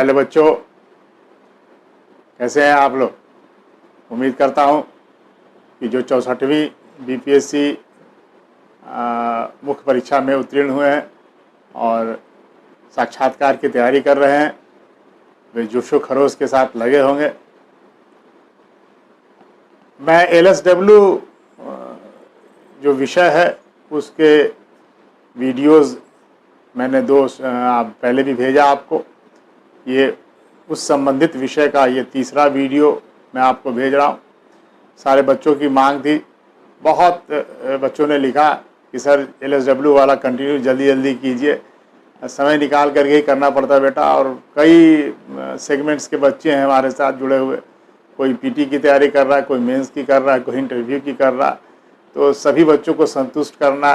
Hello बच्चों, कैसे हैं आप लोग। उम्मीद करता हूं कि जो 64वीं बीपीएससी मुख्य परीक्षा में उत्तीर्ण हुए हैं और साक्षात्कार की तैयारी कर रहे हैं, वे जोशो खरोश के साथ लगे होंगे। मैं एलएसडब्ल्यू जो विषय है उसके वीडियोस मैंने पहले भी भेजा आपको। ये उस संबंधित विषय का ये तीसरा वीडियो मैं आपको भेज रहा हूँ। सारे बच्चों की मांग थी, बहुत बच्चों ने लिखा कि सर एलएसडब्ल्यू वाला कंटिन्यू जल्दी जल्दी कीजिए, समय निकाल करके ही करना पड़ता है बेटा। और कई सेगमेंट्स के बच्चे हैं हमारे साथ जुड़े हुए, कोई पीटी की तैयारी कर रहा है, कोई मेंस की कर रहा है, कोई इंटरव्यू की कर रहा है, तो सभी बच्चों को संतुष्ट करना,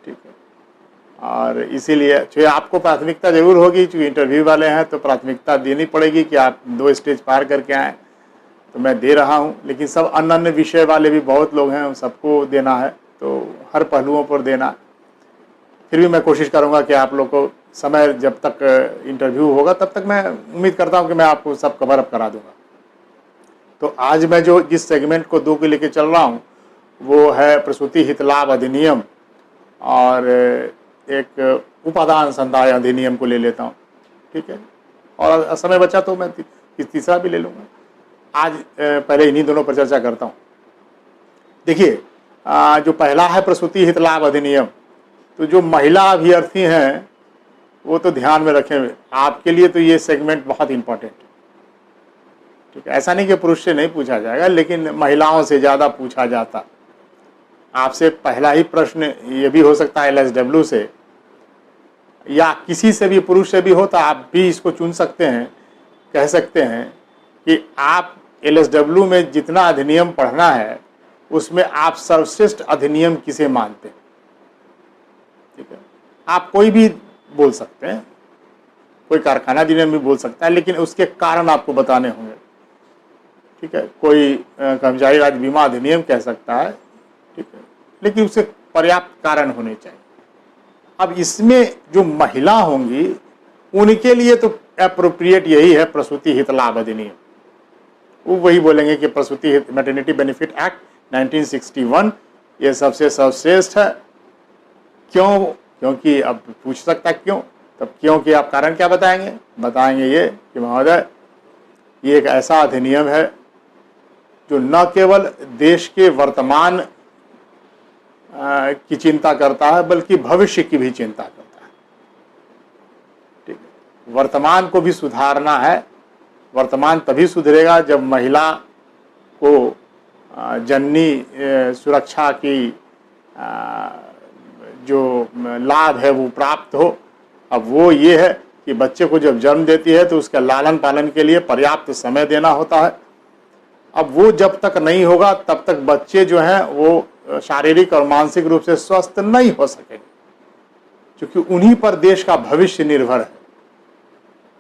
ठीक है। और इसीलिए जो आपको प्राथमिकता जरूर होगी, चूँकि इंटरव्यू वाले हैं तो प्राथमिकता देनी पड़ेगी कि आप 2 स्टेज पार करके आएँ, तो मैं दे रहा हूँ। लेकिन सब अन्य विषय वाले भी बहुत लोग हैं, उन सबको देना है, तो हर पहलुओं पर देना। फिर भी मैं कोशिश करूँगा कि आप लोग को समय जब तक इंटरव्यू होगा तब तक मैं उम्मीद करता हूँ कि मैं आपको सब कवर अप करा दूँगा। तो आज मैं जिस सेगमेंट को 2 के लेके चल रहा हूँ वो है प्रसूति हित लाभ अधिनियम, और एक उपादान संदाय अधिनियम को ले लेता हूँ, ठीक है। और समय बचा तो मैं तीसरा भी ले लूँगा। आज पहले इन्हीं दोनों पर चर्चा करता हूँ। देखिए, जो पहला है प्रसूति हित लाभ अधिनियम, तो जो महिला अभ्यर्थी हैं वो तो ध्यान में रखें, आपके लिए तो ये सेगमेंट बहुत इंपॉर्टेंट है, ठीक है। ऐसा नहीं कि पुरुष से नहीं पूछा जाएगा, लेकिन महिलाओं से ज़्यादा पूछा जाता। आपसे पहला ही प्रश्न ये भी हो सकता है एलएसडब्ल्यू से या किसी से भी, पुरुष से भी हो, तो आप भी इसको चुन सकते हैं, कह सकते हैं कि आप एलएसडब्ल्यू में जितना अधिनियम पढ़ना है उसमें आप सर्वश्रेष्ठ अधिनियम किसे मानते हैं, ठीक है। आप कोई भी बोल सकते हैं, कोई कारखाना अधिनियम भी बोल सकता है, लेकिन उसके कारण आपको बताने होंगे, ठीक है। कोई कर्मचारी राज्य बीमा अधिनियम कह सकता है, ठीक है, लेकिन उससे पर्याप्त कारण होने चाहिए। अब इसमें जो महिला होंगी उनके लिए तो एप्रोप्रिएट यही है प्रसूति हित लाभ अधिनियम। वो वही बोलेंगे कि प्रसूति हित मैटरनिटी बेनिफिट एक्ट 1961 ये सबसे सर्वश्रेष्ठ है। क्यों? क्योंकि अब पूछ सकता है क्यों, तब क्यों कि आप कारण क्या बताएंगे? बताएंगे ये कि महोदय, ये एक ऐसा अधिनियम है जो न केवल देश के वर्तमान की चिंता करता है बल्कि भविष्य की भी चिंता करता है, ठीक है। वर्तमान को भी सुधारना है। वर्तमान तभी सुधरेगा जब महिला को जननी सुरक्षा की जो लाभ है वो प्राप्त हो। अब वो ये है कि बच्चे को जब जन्म देती है तो उसका लालन पालन के लिए पर्याप्त समय देना होता है। अब वो जब तक नहीं होगा तब तक बच्चे जो हैं वो शारीरिक और मानसिक रूप से स्वस्थ नहीं हो सकेंगे, क्योंकि उन्हीं पर देश का भविष्य निर्भर है।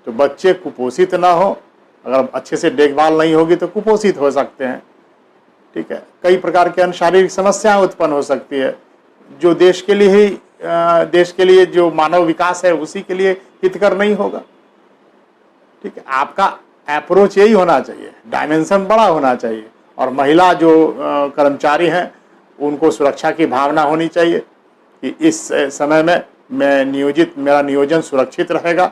तो बच्चे कुपोषित ना हो, अगर अच्छे से देखभाल नहीं होगी तो कुपोषित हो सकते हैं, ठीक है। कई प्रकार के अन्य शारीरिक समस्याएं उत्पन्न हो सकती है, जो देश के लिए जो मानव विकास है उसी के लिए हितकर नहीं होगा, ठीक है। आपका अप्रोच यही होना चाहिए, डायमेंशन बड़ा होना चाहिए। और महिला जो कर्मचारी हैं उनको सुरक्षा की भावना होनी चाहिए कि इस समय में मेरा नियोजन सुरक्षित रहेगा,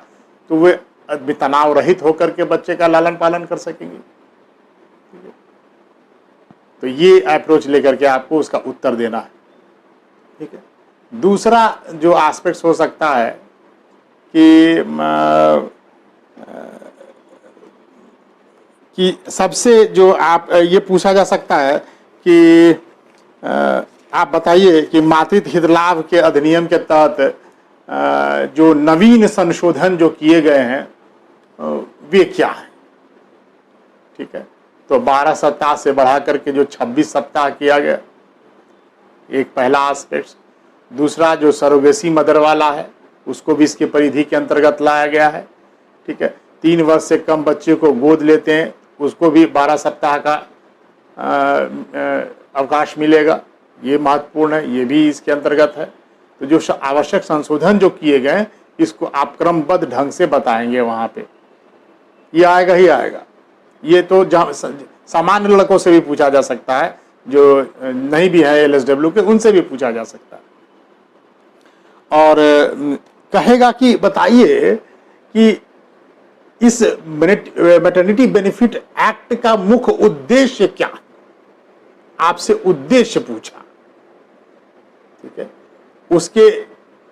तो वे तनाव रहित होकर के बच्चे का लालन पालन कर सकेंगे, ठीक है। तो ये अप्रोच लेकर के आपको उसका उत्तर देना है, ठीक है। दूसरा जो एस्पेक्ट्स हो सकता है कि सबसे जो आप ये पूछा जा सकता है कि आप बताइए कि मातृत्व हित लाभ के अधिनियम के तहत जो नवीन संशोधन जो किए गए हैं वे क्या हैं, ठीक है। तो 12 सप्ताह से बढ़ा करके जो 26 सप्ताह किया गया, एक पहला एस्पेक्ट। दूसरा जो सरोगेसी मदर वाला है उसको भी इसके परिधि के अंतर्गत लाया गया है, ठीक है। 3 वर्ष से कम बच्चे को गोद लेते हैं उसको भी 12 सप्ताह का अवकाश मिलेगा, ये महत्वपूर्ण है, ये भी इसके अंतर्गत है। तो जो आवश्यक संशोधन जो किए गए इसको आप क्रमबद्ध ढंग से बताएंगे वहाँ पे, ये आएगा ही आएगा। ये तो सामान्य लड़कों से भी पूछा जा सकता है, जो नहीं भी है LSW के, उनसे भी पूछा जा सकता है। और कहेगा कि बताइए कि इस मैटरनिटी बेनिफिट एक्ट का मुख्य उद्देश्य क्या है। आपसे उद्देश्य पूछा, ठीक है, उसके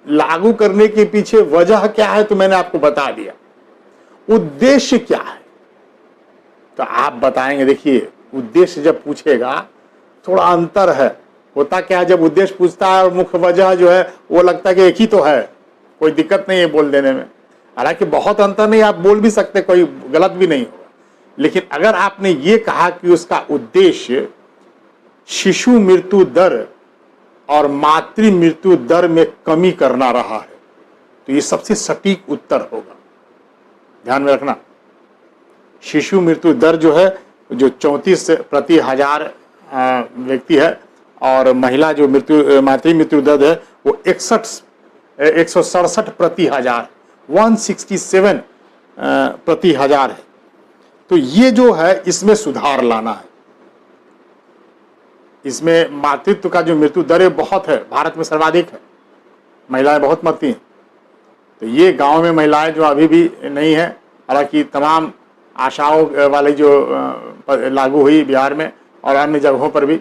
लागू करने के पीछे वजह क्या है तो मैंने आपको बता दिया। उद्देश्य क्या है तो आप बताएंगे। देखिए, उद्देश्य जब पूछेगा थोड़ा अंतर है। होता क्या है, जब उद्देश्य पूछता है और मुख्य वजह जो है वो लगता है कि एक ही तो है, कोई दिक्कत नहीं है बोल देने में। हालांकि बहुत अंतर नहीं, आप बोल भी सकते, कोई गलत भी नहीं होगा। लेकिन अगर आपने ये कहा कि उसका उद्देश्य शिशु मृत्यु दर और मातृ मृत्यु दर में कमी करना रहा है, तो ये सबसे सटीक उत्तर होगा। ध्यान में रखना, शिशु मृत्यु दर जो है, जो 34 प्रति हजार व्यक्ति है, और महिला जो मातृ मृत्यु दर है वो 167 प्रति हजार, 167 प्रति हजार है। तो ये जो है, इसमें सुधार लाना है। इसमें मातृत्व का जो मृत्यु दर है बहुत है, भारत में सर्वाधिक है, महिलाएं बहुत मरती हैं। तो ये गांव में महिलाएं जो अभी भी नहीं है, हालांकि तमाम आशाओं वाली जो लागू हुई बिहार में और अन्य जगहों पर भी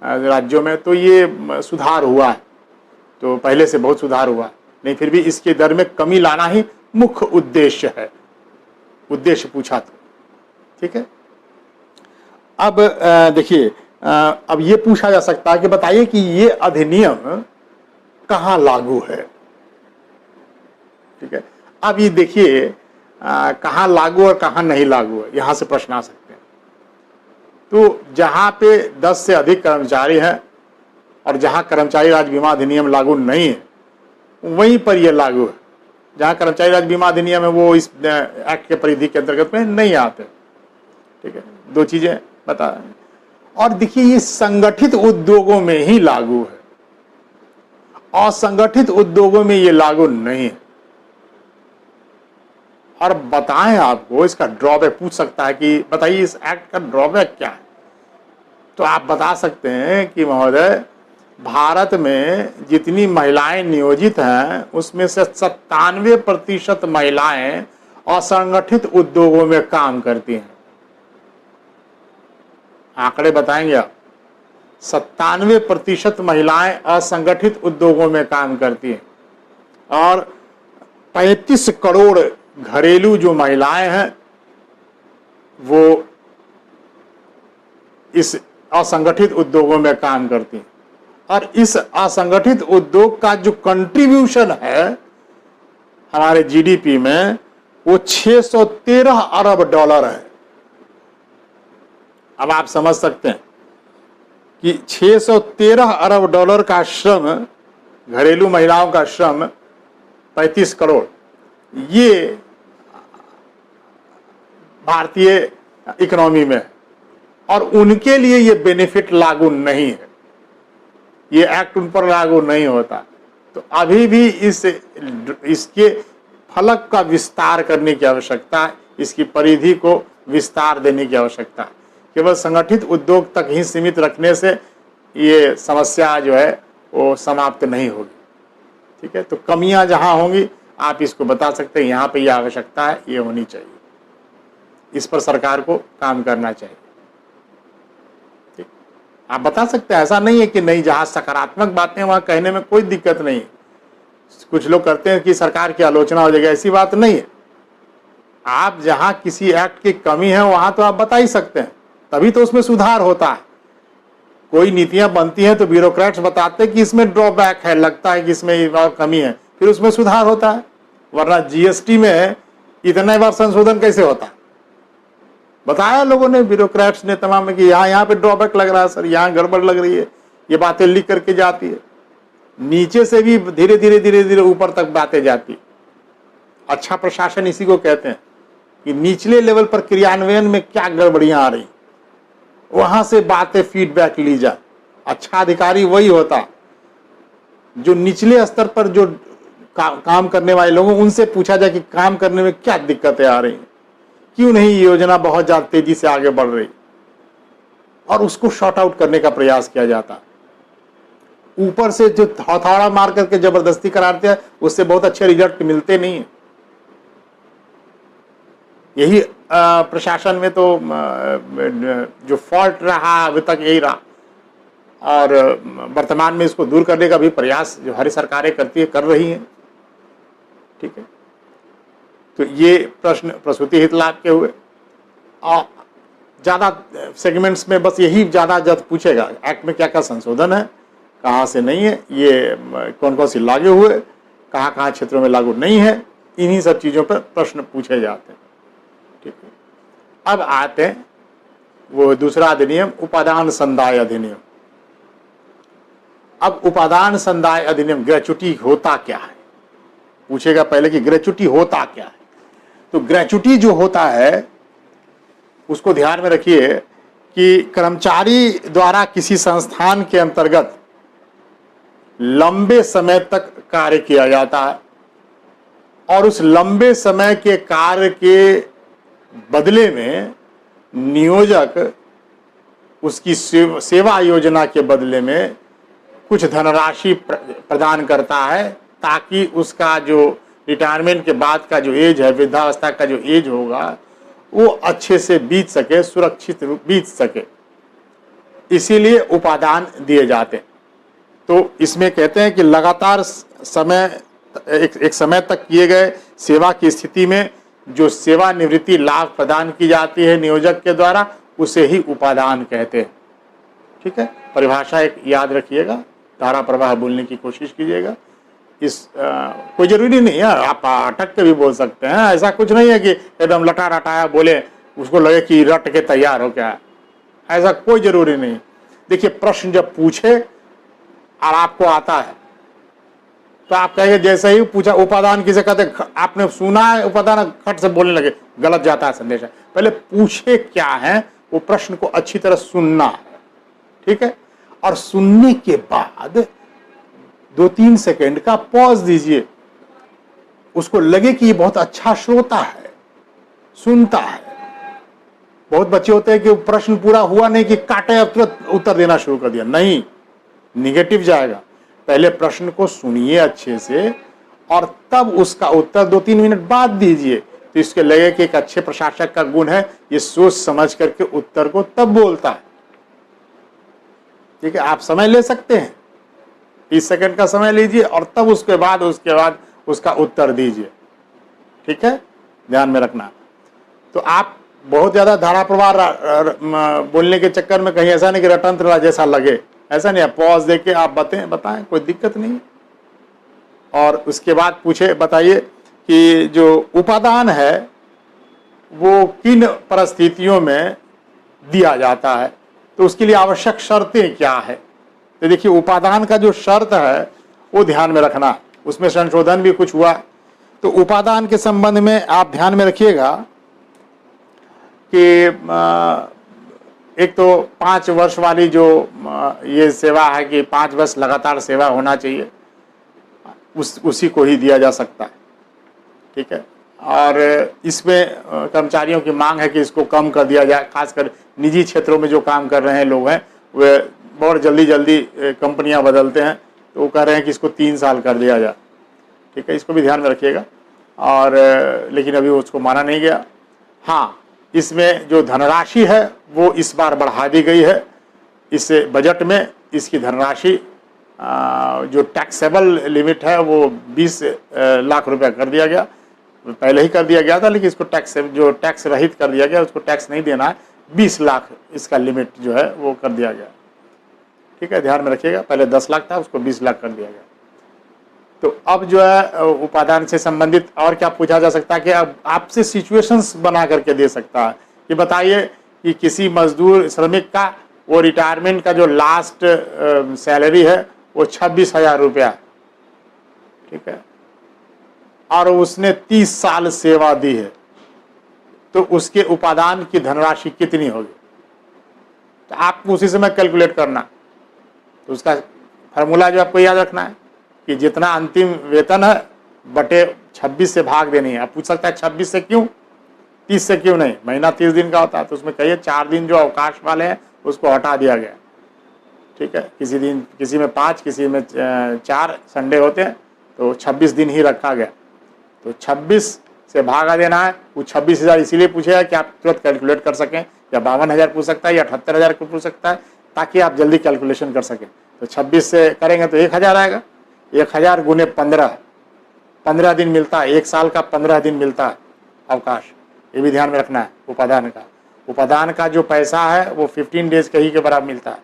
राज्यों में, तो ये सुधार हुआ है। तो पहले से बहुत सुधार हुआ है, नहीं फिर भी इसके दर में कमी लाना ही मुख्य उद्देश्य है। उद्देश्य पूछा तो ठीक है। अब देखिए, अब ये पूछा जा सकता है कि बताइए कि ये अधिनियम कहाँ लागू है। ठीक है, अब ये देखिए कहाँ लागू और कहाँ नहीं लागू है, यहां से प्रश्न आ सकते हैं। तो जहां पे 10 से अधिक कर्मचारी हैं और जहां कर्मचारी राज्य बीमा अधिनियम लागू नहीं है, वहीं पर यह लागू है। जहां कर्मचारी राज्य बीमा अधिनियम है वो इस एक्ट के परिधि के अंतर्गत में नहीं आते। ठीक है, दो चीजें बता। और देखिए, ये संगठित उद्योगों में ही लागू है, असंगठित उद्योगों में ये लागू नहीं है। और बताएं आपको इसका ड्रॉबैक, पूछ सकता है कि बताइए इस एक्ट का ड्रॉबैक क्या है। तो आप बता सकते हैं कि महोदय, भारत में जितनी महिलाएं नियोजित हैं उसमें से 97% महिलाएं असंगठित उद्योगों में काम करती हैं। आंकड़े बताएंगे आप, 97% महिलाएं असंगठित उद्योगों में काम करती हैं और 35 करोड़ घरेलू जो महिलाएं हैं वो इस असंगठित उद्योगों में काम करती हैं। और इस असंगठित उद्योग का जो कंट्रीब्यूशन है हमारे जीडीपी में, वो 613 अरब डॉलर है। अब आप समझ सकते हैं कि 613 अरब डॉलर का श्रम, घरेलू महिलाओं का श्रम 35 करोड़, ये भारतीय इकोनॉमी में, और उनके लिए ये बेनिफिट लागू नहीं है, ये एक्ट उन पर लागू नहीं होता। तो अभी भी इसके फलक का विस्तार करने की आवश्यकता है, इसकी परिधि को विस्तार देने की आवश्यकता है। केवल संगठित उद्योग तक ही सीमित रखने से ये समस्या जो है वो समाप्त नहीं होगी। ठीक है, तो कमियां जहां होंगी आप इसको बता सकते हैं, यहाँ पे ये आवश्यकता है, ये होनी चाहिए, इस पर सरकार को काम करना चाहिए। ठीक, आप बता सकते हैं, ऐसा नहीं है कि नहीं, जहां सकारात्मक बातें वहां कहने में कोई दिक्कत नहीं। कुछ लोग करते हैं कि सरकार की आलोचना हो जाएगी, ऐसी बात नहीं है। आप जहां किसी एक्ट की कमी है वहां तो आप बता ही सकते हैं, तभी तो उसमें सुधार होता है। कोई नीतियां बनती हैं तो ब्यूरोक्रेट्स बताते हैं कि इसमें ड्रॉबैक है, लगता है कि इसमें और कमी है, फिर उसमें सुधार होता है। वरना जीएसटी में इतने बार संशोधन कैसे होता है, बताया लोगों ने, ब्यूरोक्रेट्स ने तमाम में कि यहाँ पे ड्रॉबैक लग रहा है सर, यहाँ गड़बड़ लग रही है, ये बातें लिख करके जाती है। नीचे से भी धीरे धीरे धीरे धीरे ऊपर तक बातें जाती। अच्छा प्रशासन इसी को कहते हैं कि निचले लेवल पर क्रियान्वयन में क्या गड़बड़ियां आ रही, वहां से बातें फीडबैक ली जाए। अच्छा अधिकारी वही होता जो निचले स्तर पर जो काम करने वाले लोगों, उनसे पूछा जाए कि काम करने में क्या दिक्कतें आ रही हैं, क्यों नहीं ये योजना बहुत ज़्यादा तेजी से आगे बढ़ रही, और उसको शॉर्ट आउट करने का प्रयास किया जाता। ऊपर से जो हथौड़ा मार करके जबरदस्ती कराते हैं, उससे बहुत अच्छे रिजल्ट मिलते नहीं है। यही प्रशासन में तो जो फॉल्ट रहा अभी तक यही रहा, और वर्तमान में इसको दूर करने का भी प्रयास जो हर सरकारें करती है, कर रही हैं। ठीक है, तो ये प्रश्न प्रसूति हित लाभ के हुए। और ज़्यादा सेगमेंट्स में बस यही ज़्यादा पूछेगा, एक्ट में क्या क्या संशोधन है, कहाँ से नहीं है, ये कौन कौन सी लागू हुए, कहाँ कहाँ क्षेत्रों में लागू नहीं है, इन्हीं सब चीज़ों पर प्रश्न पूछे जाते हैं। ठीक है, अब आते हैं वो दूसरा अधिनियम, उपादान संदाय अधिनियम। अब उपादान संदाय अधिनियम, ग्रेच्युटी होता क्या है, पूछेगा पहले कि ग्रेच्युटी होता क्या है। तो ग्रेच्युटी जो होता है उसको ध्यान में रखिए कि कर्मचारी द्वारा किसी संस्थान के अंतर्गत लंबे समय तक कार्य किया जाता है, और उस लंबे समय के कार्य के बदले में नियोजक उसकी सेवा योजना के बदले में कुछ धनराशि प्रदान करता है, ताकि उसका जो रिटायरमेंट के बाद का जो एज है, वृद्धावस्था का जो एज होगा, वो अच्छे से बीत सके, सुरक्षित रूप बीत सके। इसीलिए उपादान दिए जाते हैं। तो इसमें कहते हैं कि लगातार समय एक समय तक किए गए सेवा की स्थिति में जो सेवानिवृत्ति लाभ प्रदान की जाती है नियोजक के द्वारा, उसे ही उपादान कहते हैं। ठीक है, परिभाषा एक याद रखिएगा, धारा प्रवाह बोलने की कोशिश कीजिएगा। कोई जरूरी नहीं है, आप अटक के भी बोल सकते हैं, ऐसा कुछ नहीं है कि एकदम लटा रटाया बोले उसको लगे कि रट के तैयार हो क्या, ऐसा कोई जरूरी नहीं। देखिए, प्रश्न जब पूछे और आपको आता है तो आप कहेंगे, जैसे ही पूछा उपादान किसे कहते, आपने सुना है उपादान, खट से बोलने लगे, गलत जाता है संदेश। पहले पूछे क्या है, वो प्रश्न को अच्छी तरह सुनना है। ठीक है, और सुनने के बाद 2-3 सेकंड का पॉज दीजिए, उसको लगे कि ये बहुत अच्छा श्रोता है, सुनता है। बहुत बच्चे होते हैं कि प्रश्न पूरा हुआ नहीं कि काटे तुरंत उत्तर देना शुरू कर दिया, नहीं, निगेटिव जाएगा। पहले प्रश्न को सुनिए अच्छे से, और तब उसका उत्तर 2-3 मिनट बाद दीजिए, तो इसके लगे कि एक अच्छे प्रशासक का गुण है, ये सोच समझ करके उत्तर को तब बोलता है। ठीक है, आप समय ले सकते हैं, 30 सेकंड का समय लीजिए, और तब उसके बाद उसका उत्तर दीजिए। ठीक है, ध्यान में रखना। तो आप बहुत ज़्यादा धारा प्रवाह बोलने के चक्कर में कहीं ऐसा नहीं कि रटंत्र जैसा लगे, ऐसा नहीं है। पॉज देके आप बताएं, कोई दिक्कत नहीं। और उसके बाद पूछे, बताइए कि जो उपादान है वो किन परिस्थितियों में दिया जाता है, तो उसके लिए आवश्यक शर्तें क्या है। तो देखिए, उपादान का जो शर्त है वो ध्यान में रखना, उसमें संशोधन भी कुछ हुआ। तो उपादान के संबंध में आप ध्यान में रखिएगा कि एक तो 5 वर्ष वाली जो ये सेवा है कि 5 वर्ष लगातार सेवा होना चाहिए, उसी को ही दिया जा सकता है। ठीक है, और इसमें कर्मचारियों की मांग है कि इसको कम कर दिया जाए। खासकर निजी क्षेत्रों में जो काम कर रहे हैं लोग हैं, वे बहुत जल्दी कंपनियां बदलते हैं, तो वो कह रहे हैं कि इसको 3 साल कर दिया जाए। ठीक है, इसको भी ध्यान में रखिएगा। और लेकिन अभी उसको माना नहीं गया। हाँ, इसमें जो धनराशि है वो इस बार बढ़ा दी गई है। इस बजट में इसकी धनराशि जो टैक्सेबल लिमिट है वो 20 लाख रुपया कर दिया गया। पहले ही कर दिया गया था, लेकिन इसको टैक्स रहित कर दिया गया, उसको टैक्स नहीं देना है। 20 लाख इसका लिमिट जो है वो कर दिया गया। ठीक है, ध्यान में रखिएगा, पहले 10 लाख था, उसको 20 लाख कर दिया गया। तो अब जो है उपादान से संबंधित और क्या पूछा जा सकता है कि अब आपसे सिचुएशंस बना करके दे सकता है कि बताइए कि किसी मजदूर श्रमिक का वो रिटायरमेंट का जो लास्ट सैलरी है वो 26,000 रुपया। ठीक है, और उसने 30 साल सेवा दी है, तो उसके उपादान की धनराशि कितनी होगी, तो आपको उसी समय कैलकुलेट करना। तो उसका फार्मूला जो आपको याद रखना है कि जितना अंतिम वेतन है बटे 26 से भाग देनी है। आप पूछ सकता है 26 से क्यों, 30 से क्यों नहीं, महीना 30 दिन का होता है तो उसमें कहिए 4 दिन जो अवकाश वाले हैं उसको हटा दिया गया, ठीक है। किसी दिन किसी में 5, किसी में 4 संडे होते हैं तो 26 दिन ही रखा गया। तो 26 से भागा देना है, वो 26,000 इसीलिए पूछेगा कि आप तुरंत कैलकुलेट कर सकें, या 52,000 पूछ सकता है या 78,000 को पूछ सकता है, ताकि आप जल्दी कैलकुलेशन कर सकें। तो 26 से करेंगे तो 1,000 आएगा, 1,000 गुने 15 दिन मिलता है, 1 साल का 15 दिन मिलता है अवकाश। ये भी ध्यान में रखना है। उपादान का जो पैसा है वो 15 डेज के ही के बराबर मिलता है।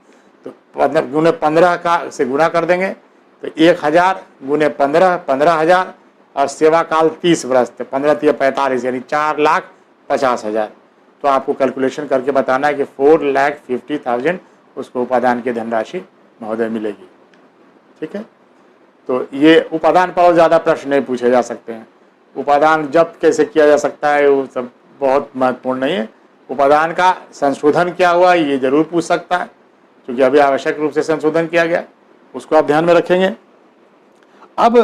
तो 15 गुने 15 का से गुना कर देंगे तो 1,000 गुने 15, 15,000 और सेवा काल 30 वर्ष, 15 × 45 यानी 4,50,000। तो आपको कैलकुलेशन करके बताना है कि 4,50,000 उसको उपादान की धनराशि महोदय मिलेगी, ठीक है। तो ये उपादान पर और ज़्यादा प्रश्न नहीं पूछे जा सकते हैं। उपादान जब्त कैसे किया जा सकता है वो सब बहुत महत्वपूर्ण नहीं है। उपादान का संशोधन क्या हुआ ये जरूर पूछ सकता है, क्योंकि अभी आवश्यक रूप से संशोधन किया गया, उसको आप ध्यान में रखेंगे। अब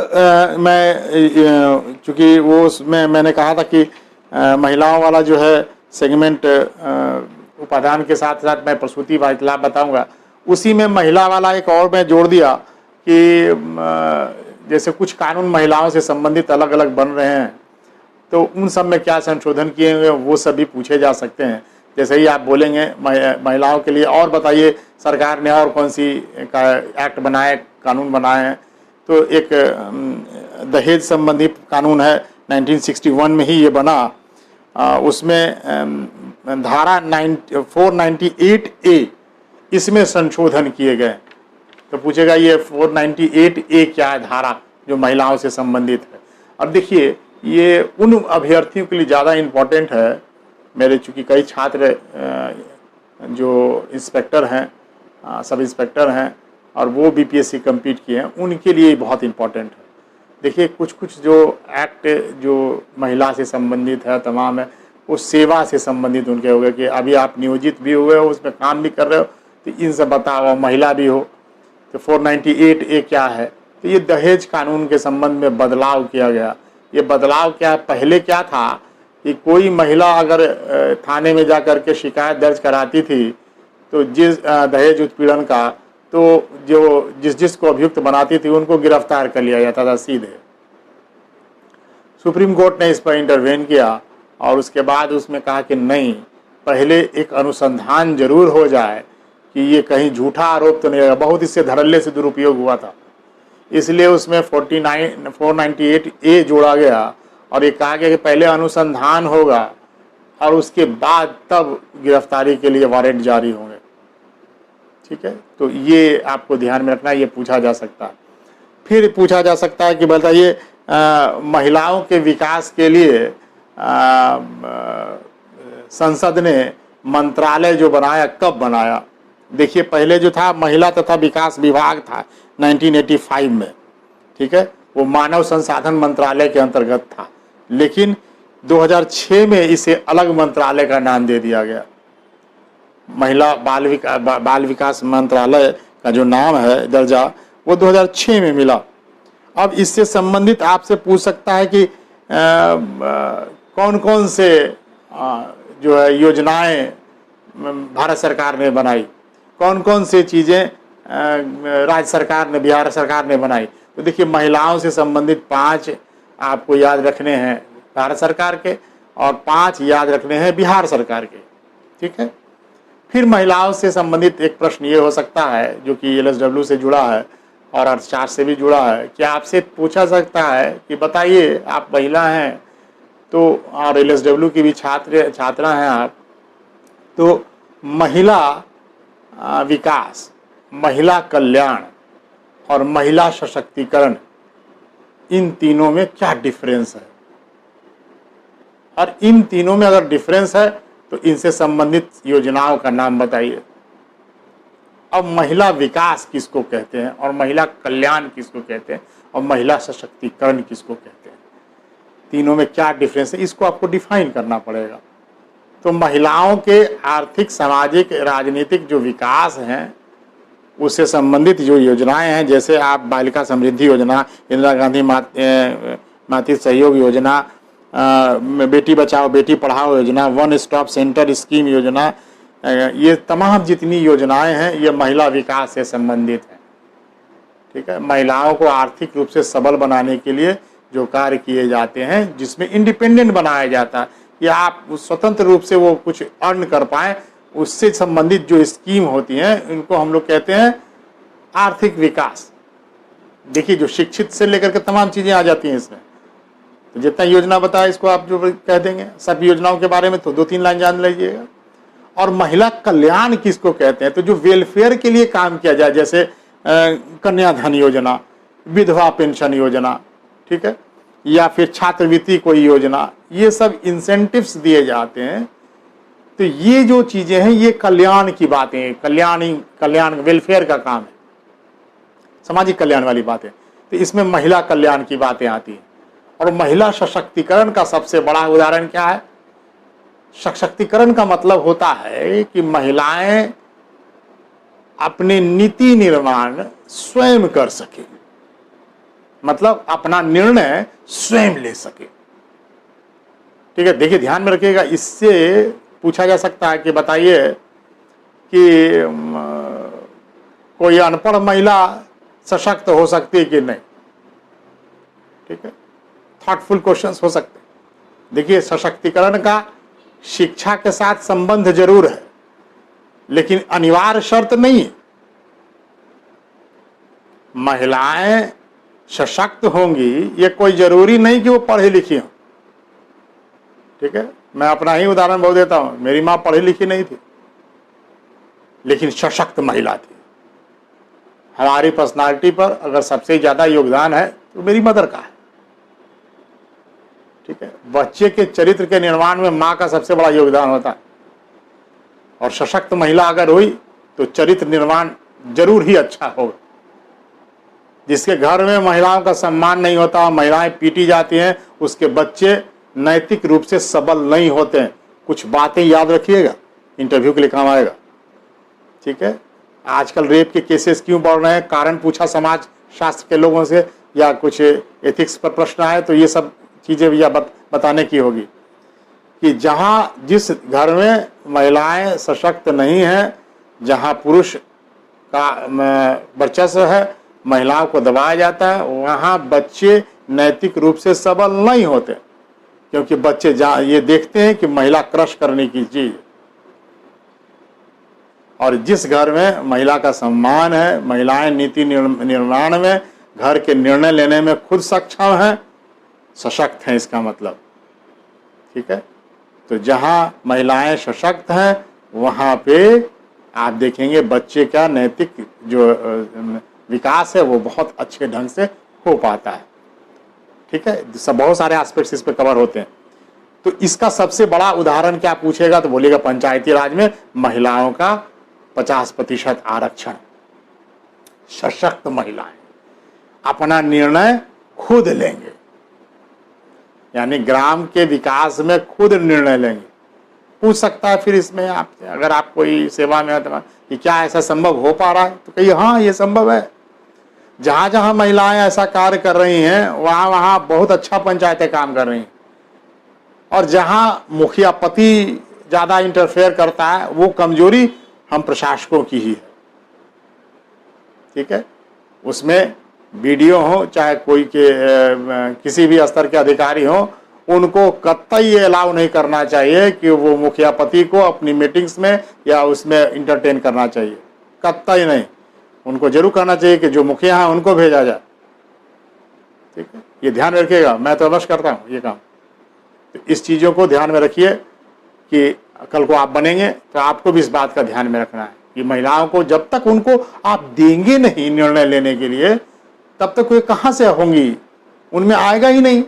मैं चूँकि वो उसमें मैंने कहा था कि महिलाओं वाला जो है सेगमेंट उपादान के साथ साथ मैं प्रसूति वार्तालाप बताऊंगा, उसी में महिला वाला एक और मैं जोड़ दिया कि जैसे कुछ कानून महिलाओं से संबंधित अलग अलग बन रहे हैं तो उन सब में क्या संशोधन किए हुए वो सभी पूछे जा सकते हैं। जैसे ही आप बोलेंगे महिलाओं के लिए और बताइए सरकार ने और कौन सी एक्ट बनाए, कानून बनाए हैं, तो एक दहेज संबंधी कानून है 1961 में ही ये बना। उसमें धारा 498A इसमें संशोधन किए गए। तो पूछेगा ये 498A क्या है धारा जो महिलाओं से संबंधित है। अब देखिए ये उन अभ्यर्थियों के लिए ज़्यादा इम्पोर्टेंट है, मेरे चूँकि कई छात्र जो इंस्पेक्टर हैं, सब इंस्पेक्टर हैं और वो बीपीएससी कम्पीट किए हैं, उनके लिए बहुत इम्पोर्टेंट है। देखिए कुछ जो एक्ट जो महिला से संबंधित है तमाम है वो सेवा से संबंधित उनके हो गए कि अभी आप नियोजित भी हुए हो, उसमें काम भी कर रहे हो, तो इनसे बताओ, महिला भी हो। तो 498A क्या है, तो ये दहेज कानून के संबंध में बदलाव किया गया। ये बदलाव क्या है, पहले क्या था कि कोई महिला अगर थाने में जा कर के शिकायत दर्ज कराती थी तो जिस दहेज उत्पीड़न का, तो जो जिसको अभियुक्त बनाती थी उनको गिरफ्तार कर लिया जाता था सीधे। सुप्रीम कोर्ट ने इस पर इंटरवेन किया और उसके बाद उसमें कहा कि नहीं, पहले एक अनुसंधान जरूर हो जाए कि ये कहीं झूठा आरोप तो नहीं है। बहुत इससे धड़ल्ले से दुरुपयोग हुआ था, इसलिए उसमें 498A जोड़ा गया और ये कहा गया कि पहले अनुसंधान होगा और उसके बाद तब गिरफ्तारी के लिए वारंट जारी होंगे, ठीक है। तो ये आपको ध्यान में रखना, ये पूछा जा सकता है। फिर पूछा जा सकता है कि बताइए महिलाओं के विकास के लिए संसद ने मंत्रालय जो बनाया कब बनाया। देखिए पहले जो था महिला तथा विकास विभाग था 1985 में, ठीक है, वो मानव संसाधन मंत्रालय के अंतर्गत था, लेकिन 2006 में इसे अलग मंत्रालय का नाम दे दिया गया। महिला बाल विकास मंत्रालय का जो नाम है दर्जा वो 2006 में मिला। अब इससे संबंधित आपसे पूछ सकता है कि कौन कौन से जो है योजनाएं भारत सरकार ने बनाई, कौन कौन से चीज़ें राज्य सरकार ने, बिहार सरकार ने बनाई। तो देखिए महिलाओं से संबंधित 5 आपको याद रखने हैं भारत सरकार के और 5 याद रखने हैं बिहार सरकार के, ठीक है। फिर महिलाओं से संबंधित एक प्रश्न ये हो सकता है जो कि LSW से जुड़ा है और अर्थशास्त्र से भी जुड़ा है, कि आपसे पूछा सकता है कि बताइए आप महिला हैं तो, और LSW की भी छात्रा हैं आप, तो महिला विकास, महिला कल्याण और महिला सशक्तिकरण, इन तीनों में क्या डिफरेंस है, और इन तीनों में अगर डिफरेंस है तो इनसे संबंधित योजनाओं का नाम बताइए। अब महिला विकास किसको कहते हैं और महिला कल्याण किसको कहते हैं और महिला सशक्तिकरण किसको कहते हैं, तीनों में क्या डिफरेंस है, इसको आपको डिफाइन करना पड़ेगा। तो महिलाओं के आर्थिक, सामाजिक, राजनीतिक जो विकास हैं उससे संबंधित जो योजनाएं हैं, जैसे आप बालिका समृद्धि योजना, इंदिरा गांधी मातृ सहयोग योजना, बेटी बचाओ बेटी पढ़ाओ योजना, वन स्टॉप सेंटर स्कीम योजना, ये तमाम जितनी योजनाएं हैं ये महिला विकास से संबंधित है। ठीक है, महिलाओं को आर्थिक रूप से सबल बनाने के लिए जो कार्य किए जाते हैं, जिसमें इंडिपेंडेंट बनाया जाता है कि आप स्वतंत्र रूप से वो कुछ अर्न कर पाएँ, उससे संबंधित जो स्कीम होती हैं इनको हम लोग कहते हैं आर्थिक विकास। देखिए, जो शिक्षित से लेकर के तमाम चीज़ें आ जाती हैं इसमें। तो जितना योजना बताया इसको आप जो कह देंगे सब योजनाओं के बारे में, तो 2-3 लाइन जान लीजिएगा। और महिला कल्याण किसको कहते हैं, तो जो वेलफेयर के लिए काम किया जाए, जैसे कन्याधन योजना, विधवा पेंशन योजना, ठीक है, या फिर छात्रवृत्ति कोई योजना, ये सब इंसेंटिव्स दिए जाते हैं। तो ये जो चीज़ें हैं ये कल्याण की बातें हैं, कल्याण वेलफेयर का काम है, सामाजिक कल्याण वाली बातें। तो इसमें महिला कल्याण की बातें आती हैं। और महिला सशक्तिकरण का सबसे बड़ा उदाहरण क्या है? सशक्तिकरण का मतलब होता है कि महिलाएं अपने नीति निर्माण स्वयं कर सके, मतलब अपना निर्णय स्वयं ले सके। ठीक है, देखिए ध्यान में रखिएगा, इससे पूछा जा सकता है कि बताइए कि कोई अनपढ़ महिला सशक्त हो सकती है कि नहीं। ठीक है, थॉटफुल क्वेश्चंस हो सकते हैं। देखिए, सशक्तिकरण का शिक्षा के साथ संबंध जरूर है, लेकिन अनिवार्य शर्त नहीं है। महिलाएं सशक्त होंगी ये कोई जरूरी नहीं कि वो पढ़ी लिखी हों। ठीक है, मैं अपना ही उदाहरण बहुत देता हूं। मेरी मां पढ़ी लिखी नहीं थी, लेकिन सशक्त महिला थी। हमारी पर्सनालिटी पर अगर सबसे ज्यादा योगदान है तो मेरी मदर का है। ठीक है, बच्चे के चरित्र के निर्माण में माँ का सबसे बड़ा योगदान होता है। और सशक्त महिला अगर हुई तो चरित्र निर्माण जरूर ही अच्छा होगा। जिसके घर में महिलाओं का सम्मान नहीं होता, महिलाएं पीटी जाती हैं, उसके बच्चे नैतिक रूप से सबल नहीं होते हैं। कुछ बातें याद रखिएगा, इंटरव्यू के लिए काम आएगा। ठीक है, आजकल रेप के केसेस क्यों बढ़ रहे हैं? कारण पूछा समाज शास्त्र के लोगों से, या कुछ एथिक्स पर प्रश्न आए तो ये सब चीज़ें भी बताने की होगी कि जहाँ जिस घर में महिलाएं सशक्त नहीं हैं, जहाँ पुरुष का वर्चस्व है, महिलाओं को दबाया जाता है, वहाँ बच्चे नैतिक रूप से सबल नहीं होते, क्योंकि बच्चे ये देखते हैं कि महिला क्रश करने की चीज। और जिस घर में महिला का सम्मान है, महिलाएं नीति निर्माण में, घर के निर्णय लेने में खुद सक्षम हैं, सशक्त हैं इसका मतलब। ठीक है, तो जहाँ महिलाएं सशक्त हैं वहाँ पे आप देखेंगे बच्चे का नैतिक जो विकास है वो बहुत अच्छे ढंग से हो पाता है। ठीक है, सब बहुत सारे एस्पेक्ट्स इस पे कवर होते हैं। तो इसका सबसे बड़ा उदाहरण क्या पूछेगा तो बोलेगा पंचायती राज में महिलाओं का 50% आरक्षण। सशक्त महिलाएं अपना निर्णय खुद लेंगे, यानी ग्राम के विकास में खुद निर्णय लेंगे। पूछ सकता है फिर इसमें आप, अगर आप कोई सेवा में है कि क्या ऐसा संभव हो पा रहा है, तो कहिए हाँ ये संभव है। जहाँ जहाँ महिलाएं ऐसा कार्य कर रही हैं वहाँ वहाँ बहुत अच्छा पंचायतें काम कर रही हैं। और जहाँ मुखिया पति ज़्यादा इंटरफेयर करता है वो कमजोरी हम प्रशासकों की ही है। ठीक है, उसमें बीडीओ हो चाहे कोई के किसी भी स्तर के अधिकारी हो, उनको कतई ये अलाउ नहीं करना चाहिए कि वो मुखिया पति को अपनी मीटिंग्स में या उसमें इंटरटेन करना चाहिए, कतई नहीं। उनको जरूर करना चाहिए कि जो मुखिया हैं उनको भेजा जाए। ठीक है, ये ध्यान रखिएगा, मैं तो अवश्य करता हूँ ये काम। तो इस चीज़ों को ध्यान में रखिए कि कल को आप बनेंगे तो आपको भी इस बात का ध्यान में रखना है कि महिलाओं को जब तक उनको आप देंगे नहीं निर्णय लेने के लिए, तब तक वे कहाँ से होंगी, उनमें आएगा ही नहीं।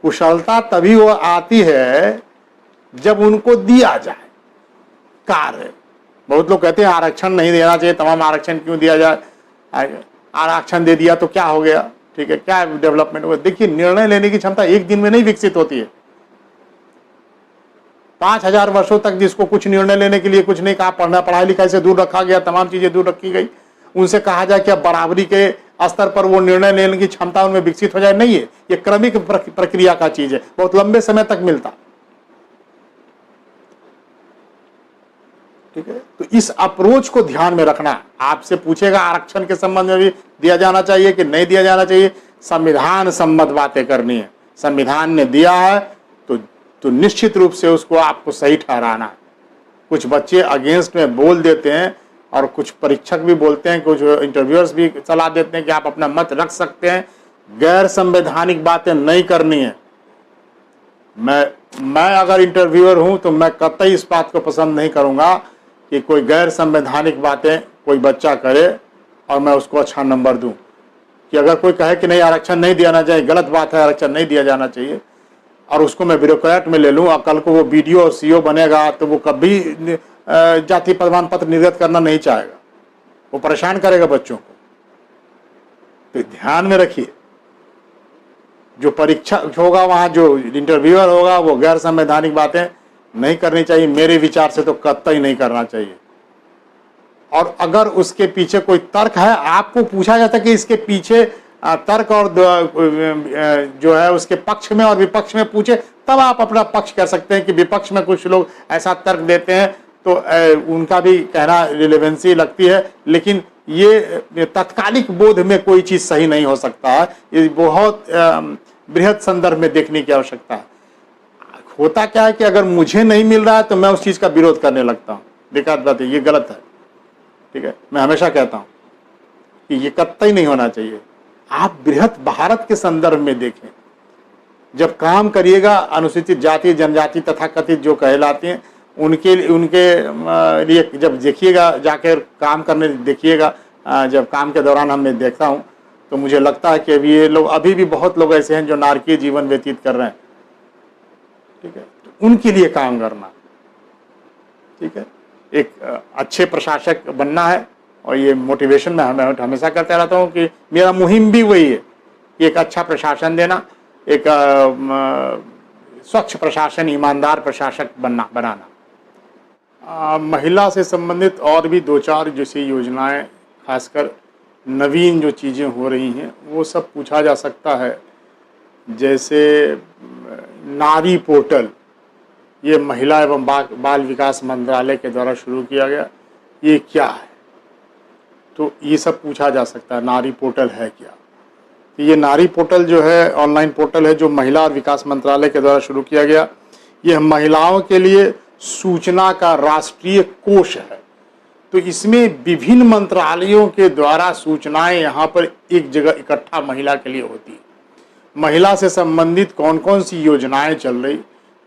कुशलता तभी वो आती है जब उनको दिया जाए कार्य। बहुत लोग कहते हैं आरक्षण नहीं देना चाहिए, तमाम आरक्षण क्यों दिया जाए, आरक्षण दे दिया तो क्या हो गया, ठीक है, क्या डेवलपमेंट हुआ। देखिए, निर्णय लेने की क्षमता एक दिन में नहीं विकसित होती है। 5000 वर्षों तक जिसको कुछ निर्णय लेने के लिए कुछ नहीं कहा, पढ़ाई लिखाई से दूर रखा गया, तमाम चीजें दूर रखी गई, उनसे कहा जाए कि अब बराबरी के स्तर पर वो निर्णय लेने की क्षमता उनमें विकसित हो जाए, नहीं है। ये क्रमिक प्रक्रिया का चीज है, बहुत लंबे समय तक मिलता। ठीक है, तो इस अप्रोच को ध्यान में रखना। आपसे पूछेगा आरक्षण के संबंध में भी दिया जाना चाहिए कि नहीं दिया जाना चाहिए, संविधान सम्मत बातें करनी है। संविधान ने दिया है तो निश्चित रूप से उसको आपको सही ठहराना है। कुछ बच्चे अगेंस्ट में बोल देते हैं और कुछ परीक्षक भी बोलते हैं, कुछ इंटरव्यूअर्स भी सलाह देते हैं कि आप अपना मत रख सकते हैं, गैर संवैधानिक बातें नहीं करनी है। मैं अगर इंटरव्यूअर हूं तो मैं कतई इस बात को पसंद नहीं करूंगा कि कोई गैर संवैधानिक बातें कोई बच्चा करे और मैं उसको अच्छा नंबर दूं। कि अगर कोई कहे कि नहीं आरक्षण नहीं दिया जाना चाहिए, गलत बात है, आरक्षण नहीं दिया जाना चाहिए, और उसको मैं ब्यूरोक्रेट में ले लूं और कल को वो बीडीओ और सीओ बनेगा तो वो कभी जाति प्रमाण पत्र निर्गत करना नहीं चाहेगा, वो परेशान करेगा बच्चों को। तो ध्यान में रखिए, जो परीक्षा होगा वहां जो इंटरव्यूअर होगा वो गैर संवैधानिक बातें नहीं करनी चाहिए। मेरे विचार से तो कतई नहीं करना चाहिए। और अगर उसके पीछे कोई तर्क है, आपको पूछा जाता है कि इसके पीछे तर्क और जो है उसके पक्ष में और विपक्ष में पूछे, तब आप अपना पक्ष कह सकते हैं कि विपक्ष में कुछ लोग ऐसा तर्क देते हैं तो उनका भी कहना रिलेवेंसी लगती है। लेकिन ये तात्कालिक बोध में कोई चीज सही नहीं हो सकता है, ये बहुत बृहद संदर्भ में देखने की आवश्यकता है। होता क्या है कि अगर मुझे नहीं मिल रहा है तो मैं उस चीज का विरोध करने लगता हूँ। बेकार बात है, ये गलत है। ठीक है, मैं हमेशा कहता हूँ कि ये कतई नहीं होना चाहिए। आप बृहद भारत के संदर्भ में देखें, जब काम करिएगा अनुसूचित जाति जनजाति तथा कथित जो कहलाती हैं उनके लिए जब देखिएगा, जाकर काम करने देखिएगा, जब काम के दौरान हमने देखता हूँ तो मुझे लगता है कि अभी ये लोग, अभी भी बहुत लोग ऐसे हैं जो नारकीय जीवन व्यतीत कर रहे हैं। ठीक है, तो उनके लिए काम करना। ठीक है, एक अच्छे प्रशासक बनना है और ये मोटिवेशन मैं हमेशा करता रहता हूँ कि मेरा मुहिम भी वही है कि एक अच्छा प्रशासन देना, एक स्वच्छ प्रशासन, ईमानदार प्रशासक बनाना। महिला से संबंधित और भी दो चार जैसी योजनाएं, खासकर नवीन जो चीज़ें हो रही हैं वो सब पूछा जा सकता है। जैसे नारी पोर्टल, ये महिला एवं बाल विकास मंत्रालय के द्वारा शुरू किया गया, ये क्या है? तो ये सब पूछा जा सकता है, नारी पोर्टल है क्या? तो ये नारी पोर्टल जो है ऑनलाइन पोर्टल है जो महिला और विकास मंत्रालय के द्वारा शुरू किया गया। यह महिलाओं के लिए सूचना का राष्ट्रीय कोष है। तो इसमें विभिन्न मंत्रालयों के द्वारा सूचनाएं यहाँ पर एक जगह इकट्ठा महिला के लिए होती है। महिला से संबंधित कौन कौन सी योजनाएं चल रही,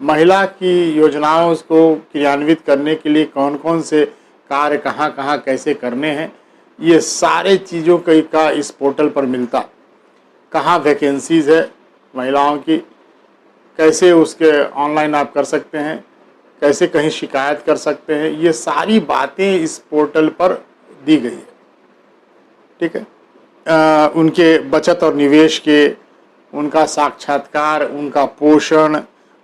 महिला की योजनाओं को क्रियान्वित करने के लिए कौन कौन से कार्य कहाँ कहाँ कैसे करने हैं, ये सारे चीज़ों का इस पोर्टल पर मिलता। कहाँ वैकेंसीज है महिलाओं की, कैसे उसके ऑनलाइन आप कर सकते हैं, कैसे कहीं शिकायत कर सकते हैं, ये सारी बातें इस पोर्टल पर दी गई है। ठीक है, उनके बचत और निवेश के, उनका साक्षात्कार, उनका पोषण,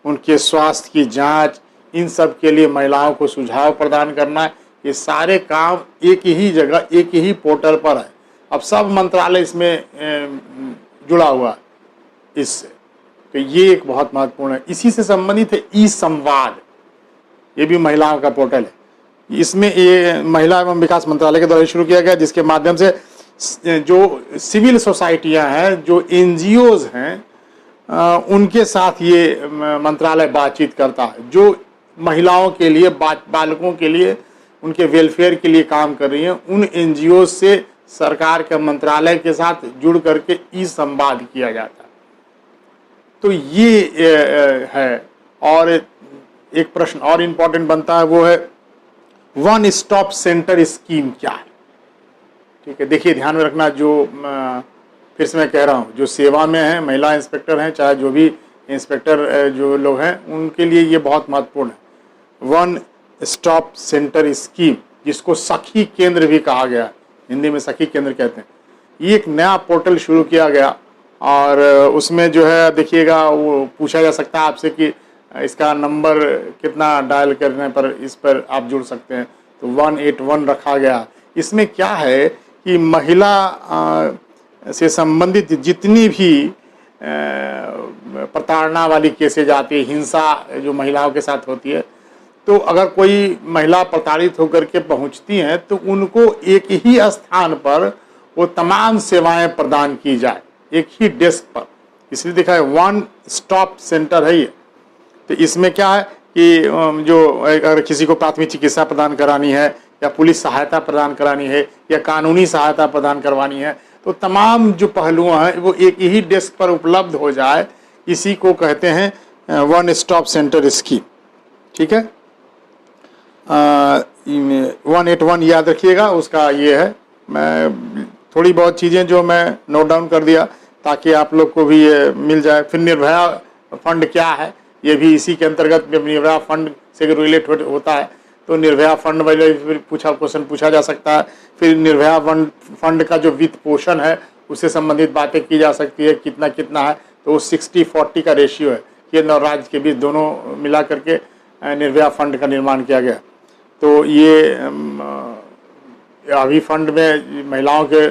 उनके स्वास्थ्य की जांच, इन सब के लिए महिलाओं को सुझाव प्रदान करना है। ये सारे काम एक ही जगह एक ही पोर्टल पर है। अब सब मंत्रालय इसमें जुड़ा हुआ है इससे, तो ये एक बहुत महत्वपूर्ण है। इसी से संबंधित है ई संवाद, ये भी महिलाओं का पोर्टल है। इसमें ये महिला एवं विकास मंत्रालय के द्वारा शुरू किया गया, जिसके माध्यम से जो सिविल सोसाइटियां हैं, जो एनजीओज हैं, उनके साथ ये मंत्रालय बातचीत करता है, जो महिलाओं के लिए, बालकों के लिए, उनके वेलफेयर के लिए काम कर रही हैं। उन एनजीओ से सरकार के मंत्रालय के साथ जुड़ करके ई संवाद किया जाता है। तो ये है। और एक प्रश्न और इम्पोर्टेंट बनता है, वो है वन स्टॉप सेंटर स्कीम क्या है? ठीक है, देखिए ध्यान में रखना, जो फिर से मैं कह रहा हूँ, जो सेवा में है, महिला इंस्पेक्टर हैं, चाहे जो भी इंस्पेक्टर जो लोग हैं, उनके लिए ये बहुत महत्वपूर्ण है। वन स्टॉप सेंटर स्कीम, जिसको सखी केंद्र भी कहा गया, हिंदी में सखी केंद्र कहते हैं। ये एक नया पोर्टल शुरू किया गया और उसमें जो है देखिएगा, वो पूछा जा सकता है आपसे कि इसका नंबर कितना डायल करने पर इस पर आप जुड़ सकते हैं। तो 181 रखा गया। इसमें क्या है कि महिला से संबंधित जितनी भी प्रताड़ना वाली केसेज आती है, हिंसा जो महिलाओं के साथ होती है, तो अगर कोई महिला प्रताड़ित होकर के पहुंचती हैं तो उनको एक ही स्थान पर वो तमाम सेवाएं प्रदान की जाए, एक ही डेस्क पर। इसलिए देखा है वन स्टॉप सेंटर है ये। तो इसमें क्या है कि जो अगर किसी को प्राथमिक चिकित्सा प्रदान करानी है या पुलिस सहायता प्रदान करानी है या कानूनी सहायता प्रदान करवानी है, तो तमाम जो पहलू हैं वो एक ही डेस्क पर उपलब्ध हो जाए, इसी को कहते हैं वन स्टॉप सेंटर स्कीम। ठीक है, 181 याद रखिएगा, उसका ये है। मैं थोड़ी बहुत चीज़ें जो मैं नोट डाउन कर दिया ताकि आप लोग को भी ये मिल जाए। फिर निर्भया फंड क्या है, ये भी इसी के अंतर्गत निर्भया फंड से रिलेट होता है, तो निर्भया फंड वाले क्वेश्चन पूछा जा सकता है। फिर निर्भया फंड का जो वित्त पोषण है उससे संबंधित बातें की जा सकती है, कितना कितना है, तो वो 60-40 का रेशियो है, केंद्र और राज्य के बीच दोनों मिला करके निर्भया फंड का निर्माण किया गया। तो ये अभी फंड में महिलाओं के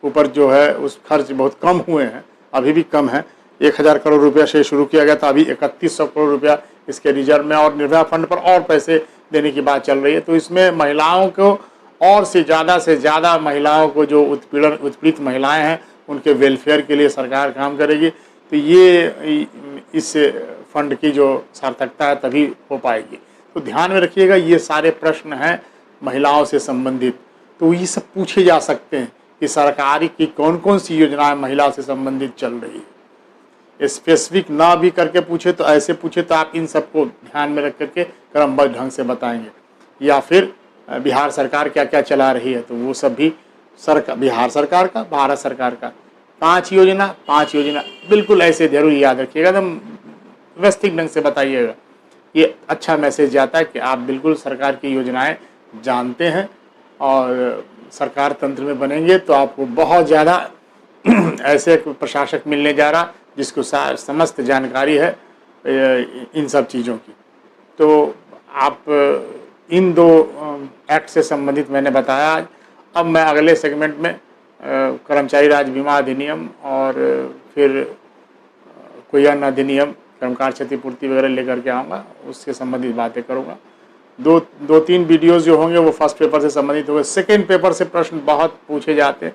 ऊपर जो है उस खर्च बहुत कम हुए हैं, अभी भी कम है। 1000 करोड़ रुपया से शुरू किया गया था, अभी 3100 करोड़ रुपया इसके रिजर्व में, और निर्भया फंड पर और पैसे देने की बात चल रही है। तो इसमें महिलाओं को और से ज़्यादा महिलाओं को जो उत्पीड़ित महिलाएं हैं उनके वेलफेयर के लिए सरकार काम करेगी। तो ये इस फंड की जो सार्थकता है तभी हो पाएगी। तो ध्यान में रखिएगा, ये सारे प्रश्न हैं महिलाओं से संबंधित, तो ये सब पूछे जा सकते हैं कि सरकारी की कौन कौन सी योजनाएं महिला से संबंधित चल रही है। स्पेसिफिक ना भी करके पूछे तो ऐसे पूछे तो आप इन सबको ध्यान में रख करके क्रमबद्ध ढंग से बताएंगे। या फिर बिहार सरकार क्या क्या चला रही है, तो वो सब भी बिहार सरकार का, भारत सरकार का 5 योजना बिल्कुल ऐसे जरूर याद रखिएगा, एकदम व्यवस्थित ढंग से बताइएगा। ये अच्छा मैसेज जाता है कि आप बिल्कुल सरकार की योजनाएं जानते हैं, और सरकार तंत्र में बनेंगे तो आपको बहुत ज़्यादा ऐसे प्रशासक मिलने जा रहा जिसको समस्त जानकारी है इन सब चीज़ों की। तो आप इन 2 एक्ट से संबंधित मैंने बताया। अब मैं अगले सेगमेंट में कर्मचारी राज्य बीमा अधिनियम और फिर कोई अन्य अधिनियम, कर्मकार क्षतिपूर्ति वगैरह लेकर के आऊँगा, उससे संबंधित बातें करूँगा। 2-3 वीडियोज़ जो होंगे वो फर्स्ट पेपर से संबंधित होंगे। सेकेंड पेपर से प्रश्न बहुत पूछे जाते हैं,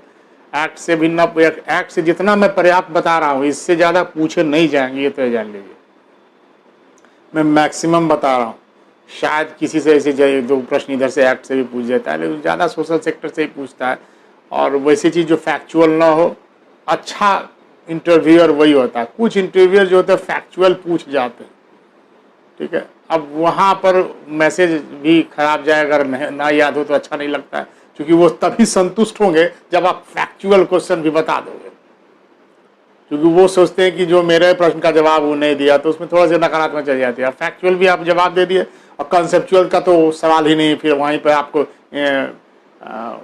एक्ट से भिन्न, एक्ट से जितना मैं पर्याप्त बता रहा हूँ इससे ज़्यादा पूछे नहीं जाएंगे, ये तो जान लीजिए। मैं मैक्सिमम बता रहा हूँ, शायद किसी से ऐसे 2 प्रश्न इधर से एक्ट से भी पूछ जाता है, लेकिन ज़्यादा सोशल सेक्टर से ही पूछता है। और वैसी चीज़ जो फैक्चुअल ना हो, अच्छा इंटरव्यूअर वही होता है। कुछ इंटरव्यूअर जो होते हैं फैक्चुअल पूछ जाते हैं, ठीक है। अब वहाँ पर मैसेज भी खराब जाए, अगर ना याद हो तो अच्छा नहीं लगता है, क्योंकि वो तभी संतुष्ट होंगे जब आप फैक्चुअल क्वेश्चन भी बता दोगे, क्योंकि वो सोचते हैं कि जो मेरे प्रश्न का जवाब वो नहीं दिया तो उसमें थोड़ा सा नकारात्मक चल जाती है। फैक्चुअल भी आप जवाब दे दिए और कंसेप्चुअल का तो सवाल ही नहीं, फिर वहीं पर आपको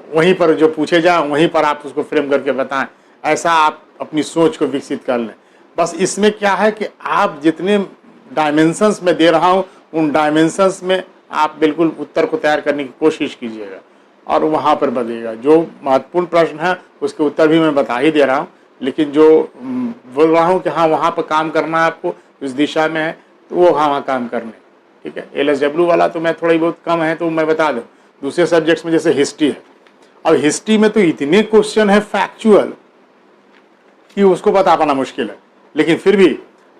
वहीं पर जो पूछे जाए वहीं पर आप उसको फ्रेम करके बताएं। ऐसा आप अपनी सोच को विकसित कर लें। बस इसमें क्या है कि आप जितने डायमेंशंस में दे रहा हूँ उन डायमेंशंस में आप बिल्कुल उत्तर को तैयार करने की कोशिश कीजिएगा और वहाँ पर बदलिएगा। जो महत्वपूर्ण प्रश्न है उसके उत्तर भी मैं बता ही दे रहा हूँ, लेकिन जो बोल रहा हूँ कि हाँ वहाँ पर काम करना है आपको, इस दिशा में है तो वो वहाँ काम करने, ठीक है। LSW वाला तो मैं थोड़ी बहुत कम है तो मैं बता दूँ। दूसरे सब्जेक्ट्स में जैसे हिस्ट्री है, अब हिस्ट्री में तो इतने क्वेश्चन है फैक्चुअल कि उसको बता पाना मुश्किल है, लेकिन फिर भी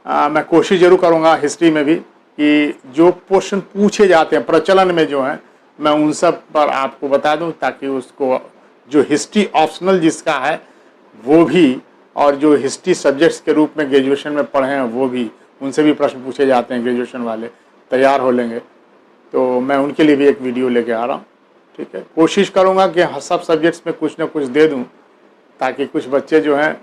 मैं कोशिश जरूर करूँगा हिस्ट्री में भी कि जो क्वेश्चन पूछे जाते हैं प्रचलन में जो हैं मैं उन सब पर आपको बता दूं, ताकि उसको जो हिस्ट्री ऑप्शनल जिसका है वो भी, और जो हिस्ट्री सब्जेक्ट्स के रूप में ग्रेजुएशन में पढ़े हैं वो भी, उनसे भी प्रश्न पूछे जाते हैं, ग्रेजुएशन वाले तैयार हो लेंगे। तो मैं उनके लिए भी एक वीडियो लेके आ रहा हूँ, ठीक है। कोशिश करूँगा कि सब सब्जेक्ट्स में कुछ ना कुछ दे दूँ, ताकि कुछ बच्चे जो हैं,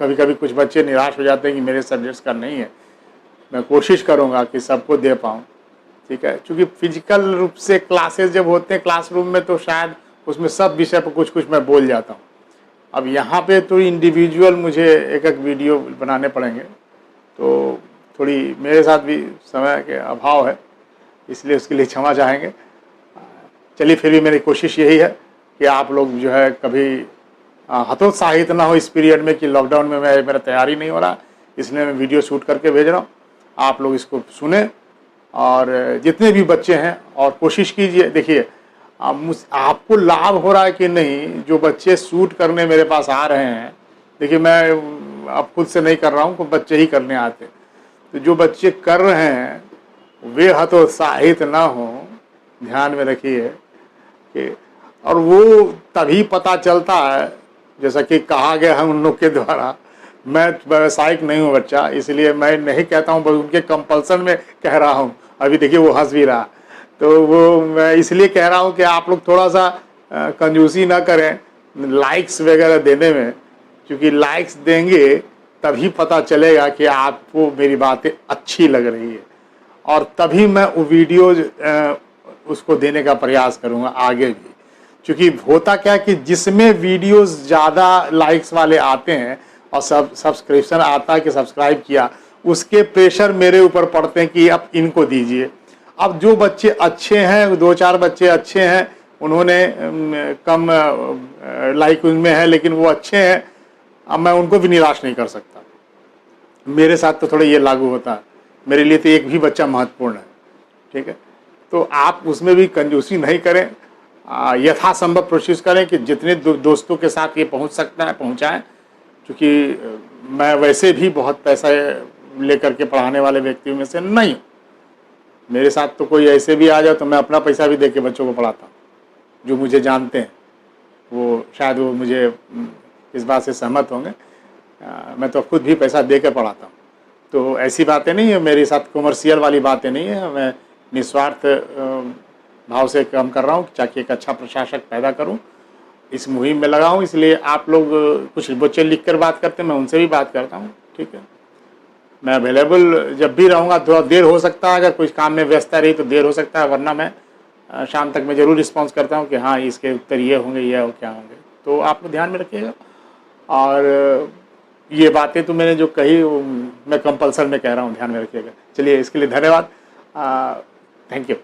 कभी कभी कुछ बच्चे निराश हो जाते हैं कि मेरे सब्जेक्ट्स का नहीं है। मैं कोशिश करूँगा कि सबको दे पाऊँ, ठीक है। क्योंकि फिजिकल रूप से क्लासेस जब होते हैं क्लासरूम में तो शायद उसमें सब विषय पर कुछ कुछ मैं बोल जाता हूँ। अब यहाँ पे तो इंडिविजुअल मुझे एक एक वीडियो बनाने पड़ेंगे, तो थोड़ी मेरे साथ भी समय के अभाव है, इसलिए उसके लिए क्षमा चाहेंगे। चलिए, फिर भी मेरी कोशिश यही है कि आप लोग जो है कभी हतोत्साहित ना हो इस पीरियड में कि लॉकडाउन में मेरा तैयारी नहीं हो रहा, इसलिए मैं वीडियो शूट करके भेज रहा हूँ। आप लोग इसको सुने और जितने भी बच्चे हैं और कोशिश कीजिए। देखिए आपको लाभ हो रहा है कि नहीं, जो बच्चे शूट करने मेरे पास आ रहे हैं, देखिए मैं अब खुद से नहीं कर रहा हूँ, बच्चे ही करने आते, तो जो बच्चे कर रहे हैं वे हतोत्साहित ना हो, ध्यान में रखिए कि और वो तभी पता चलता है, जैसा कि कहा गया है उन लोग के द्वारा। मैं व्यावसायिक नहीं हूँ बच्चा, इसलिए मैं नहीं कहता हूँ, उनके कंपल्सन में कह रहा हूँ। अभी देखिए वो हंस भी रहा, तो वो मैं इसलिए कह रहा हूँ कि आप लोग थोड़ा सा कंजूसी ना करें लाइक्स वगैरह देने में, क्योंकि लाइक्स देंगे तभी पता चलेगा कि आपको मेरी बातें अच्छी लग रही है, और तभी मैं वो वीडियो उसको देने का प्रयास करूँगा आगे भी। क्योंकि होता क्या कि जिसमें वीडियोस ज़्यादा लाइक्स वाले आते हैं और सब्सक्रिप्शन आता है कि सब्सक्राइब किया, उसके प्रेशर मेरे ऊपर पड़ते हैं कि अब इनको दीजिए। अब जो बच्चे अच्छे हैं, 2-4 बच्चे अच्छे हैं, उन्होंने कम लाइक उनमें है लेकिन वो अच्छे हैं, अब मैं उनको भी निराश नहीं कर सकता। मेरे साथ तो थोड़ा ये लागू होता है, मेरे लिए तो एक भी बच्चा महत्वपूर्ण है, ठीक है। तो आप उसमें भी कंजूसी नहीं करें, यथासंभव कोशिश करें कि जितने दोस्तों के साथ ये पहुंच सकता है पहुंचाएं। क्योंकि मैं वैसे भी बहुत पैसा लेकर के पढ़ाने वाले व्यक्तियों में से नहीं हूँ। मेरे साथ तो कोई ऐसे भी आ जाए तो मैं अपना पैसा भी दे के बच्चों को पढ़ाता हूँ। जो मुझे जानते हैं वो शायद वो मुझे इस बात से सहमत होंगे, मैं तो खुद भी पैसा दे के पढ़ाता हूँ। तो ऐसी बातें नहीं है मेरे साथ, कमर्शियल वाली बातें नहीं है। मैं निस्वार्थ भाव से काम कर रहा हूँ ताकि एक अच्छा प्रशासक पैदा करूँ, इस मुहिम में लगा हूँ। इसलिए आप लोग कुछ बच्चे लिख कर बात करते हैं, मैं उनसे भी बात करता हूँ, ठीक है। मैं अवेलेबल जब भी रहूँगा, थोड़ा देर हो सकता है, अगर कुछ काम में व्यस्तता रही तो देर हो सकता है, वरना मैं शाम तक मैं ज़रूर रिस्पॉन्स करता हूँ कि हाँ इसके उत्तर ये होंगे, ये और क्या होंगे। तो आप ध्यान में रखिएगा। और ये बातें तो मैंने जो कही मैं कंपल्सन में कह रहा हूँ, ध्यान में रखिएगा। चलिए इसके लिए धन्यवाद, थैंक यू।